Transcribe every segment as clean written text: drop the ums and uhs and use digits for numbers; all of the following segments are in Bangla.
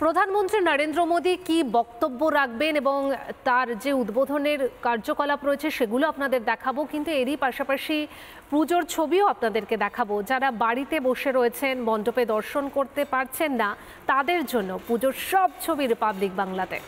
প্রধানমন্ত্রী নরেন্দ্র মোদী কি বক্তব্য রাখবেন এবং তার যে উদ্বোধনের কার্যকলাপ রয়েছে সেগুলো আপনাদের দেখাবো, কিন্তু এরই পাশাপাশি পুজোর ছবিও আপনাদেরকে দেখাবো। যারা বাড়িতে বসে রয়েছেন, মণ্ডপে দর্শন করতে পারছেন না, তাদের জন্য পুজোর সব ছবি রিপাবলিক বাংলাতে।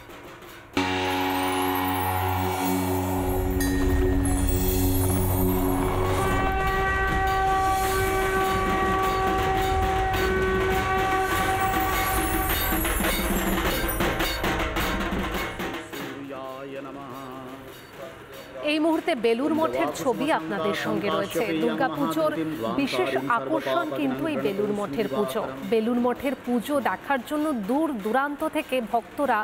এই মুহূর্তে বেলুর মঠের ছবি আপনাদের সঙ্গে রয়েছে। দুর্গাপুজোর বিশেষ আকর্ষণ কিন্তু এই বেলুর মঠের পুজো। বেলুর মঠের পুজো দেখার জন্য দূর দূরান্ত থেকে ভক্তরা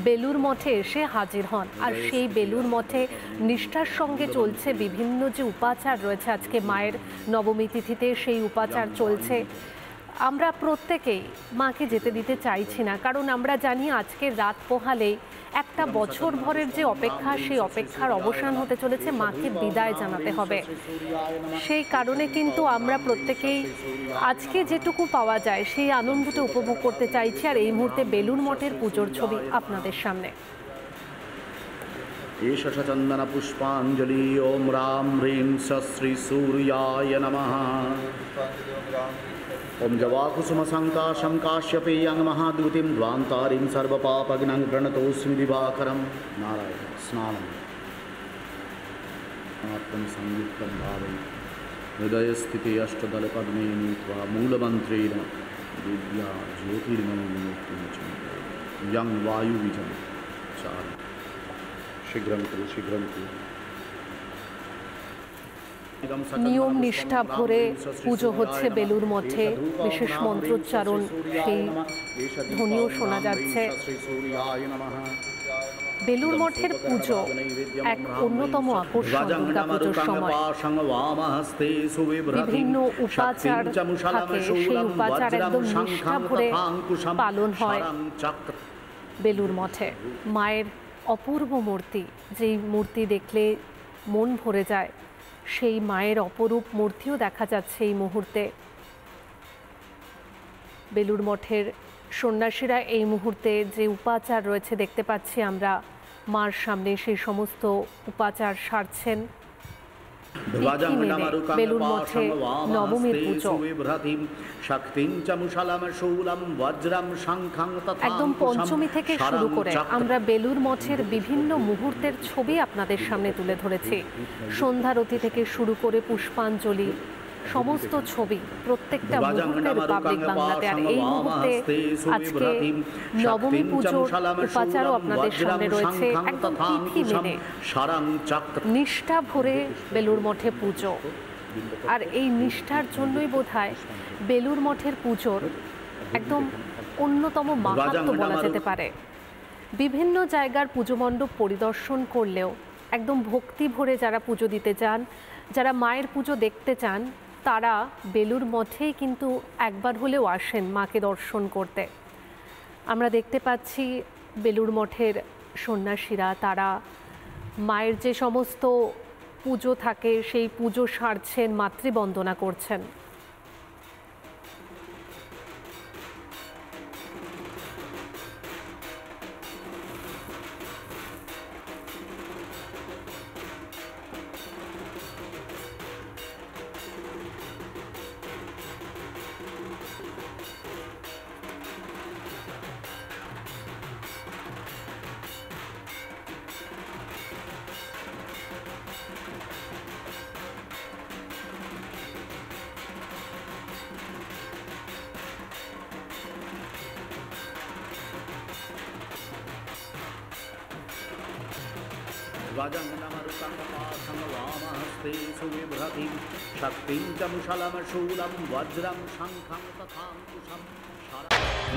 বেলুর মঠে এসে হাজির হন। আর সেই বেলুর মঠে নিষ্ঠার সঙ্গে চলছে বিভিন্ন যে উপাচার রয়েছে। আজকে মায়ের নবমী তিথিতে সেই উপাচার চলছে। আমরা প্রত্যেকেই মাকে যেতে দিতে চাইছি না, কারণ আমরা জানি আজকের রাত পোহালেই একটা বছর ভরের যে অপেক্ষা, সেই অপেক্ষার অবসান হতে চলেছে। মাকে বিদায় জানাতে হবে। সেই কারণে কিন্তু আমরা প্রত্যেকেই আজকে যেটুকু পাওয়া যায় সেই আনন্দটা উপভোগ করতে চাইছি। আর এই মুহূর্তে বেলুর মঠের পুজোর ছবি আপনাদের সামনে। চন্দন পুষ্পাঞ্জলি ওম রাম হ্রিং শ্রী সূর্যায় নমঃ। ओम जवाकुसुम संकाशं काश्यपेयं महाद्युतिं ध्वान्तारिं सर्वपापघ्नं प्रणतोऽस्मि दिवाकरं। नारायण स्नानं आत्मं संयुक्तं भावं हृदयस्थिते अष्टदलपद्मे नीत्वा मूलमन्त्रेण विद्या ज्योतिर्मयं यं वायुविजं चार शीघ्रं कुरु शीघ्रं कुरु। নিয়ম নিষ্ঠা ভরে পুজো হচ্ছে বেলুর মঠে। বিশেষ মন্ত্রোচ্চারণ, সেই ধ্বনিও শোনা যাচ্ছে। বেলুর মঠের পুজো এক অন্যতম আকর্ষণ দুর্গাপুজোর সময়। বিভিন্ন উপাচার থাকে, সেই উপাচার একদম নিষ্ঠা ভরে পালন হয় বেলুর মঠে। মায়ের অপূর্ব মূর্তি, যেই মূর্তি দেখলে মন ভরে যায়, সেই মায়ের অপরূপ মূর্তিও দেখা যাচ্ছে এই মুহূর্তে। বেলুর মঠের সন্ন্যাসীরা এই মুহূর্তে যে উপাচার রয়েছে দেখতে পাচ্ছি আমরা মার সামনে, সেই সমস্ত উপাচার সারছেন। বেলুর মঠে নবমীর পুজো একদম পঞ্চমী থেকে শুরু করে আমরা বেলুর মঠের বিভিন্ন মুহূর্তের ছবি আপনাদের সামনে তুলে ধরেছি। সন্ধ্যারতি থেকে শুরু করে পুষ্পাঞ্জলি, সমস্ত ছবি প্রত্যেকটা মুহূর্তে রিপাবলিক বাংলাতে। আর এই মুহূর্তে আজকে নবমী পুজোর উপাচারও আপনাদের সামনে রয়েছে। একদম তিথি মেনে নিষ্ঠা ভরে বেলুর মঠে পুজো। আর এই নিষ্ঠার জন্যই বোধহয় বেলুর মঠের পুজোর একদম অন্যতম মাহাত্ম্য বলা যেতে পারে। বিভিন্ন জায়গার পুজো মণ্ডপ পরিদর্শন করলেও একদম ভক্তি ভরে যারা পুজো দিতে চান, যারা মায়ের পুজো দেখতে চান, তারা বেলুর মঠেই কিন্তু একবার হলেও আসেন মাকে দর্শন করতে। আমরা দেখতে পাচ্ছি বেলুর মঠের সন্ন্যাসীরা, তারা মায়ের যে সমস্ত পুজো থাকে সেই পুজো সারছেন, মাতৃবন্দনা করছেন।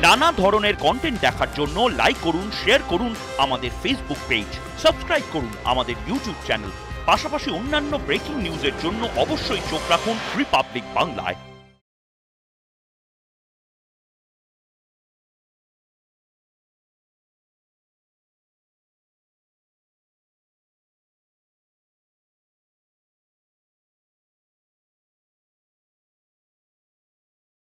নানা ধরনের কন্টেন্ট দেখার জন্য লাইক করুন, শেয়ার করুন আমাদের ফেসবুক পেজ, সাবস্ক্রাইব করুন আমাদের ইউটিউব চ্যানেল। পাশাপাশি অন্যান্য ব্রেকিং নিউজের জন্য অবশ্যই চোখ রাখুন রিপাবলিক বাংলায়।